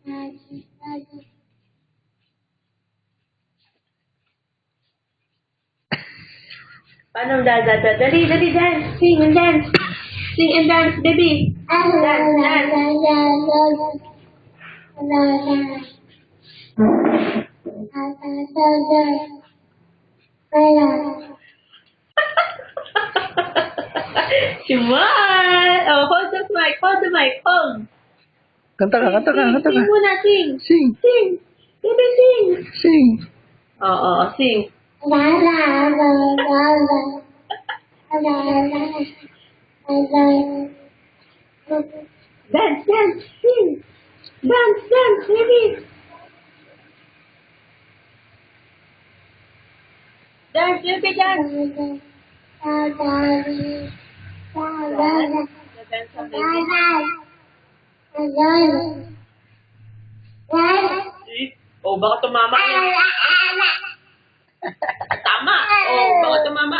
Paano dada? Dali, dali, dance. Sing and dance. Sing and dance, baby. Dance, dance. Smile. Oh, hold the mic. Hold the mic. Hold. Kanta ka, kanta ka, kanta ka. Sing muna, sing. Sing. Sing. Baby, sing. Sing. Oo, sing. Dance, dance, sing. Dance, dance, baby. Dance, baby, dance. Dance. Dance ang baby. Oh, baka tumama ka. Tama. Oh, baka tumama.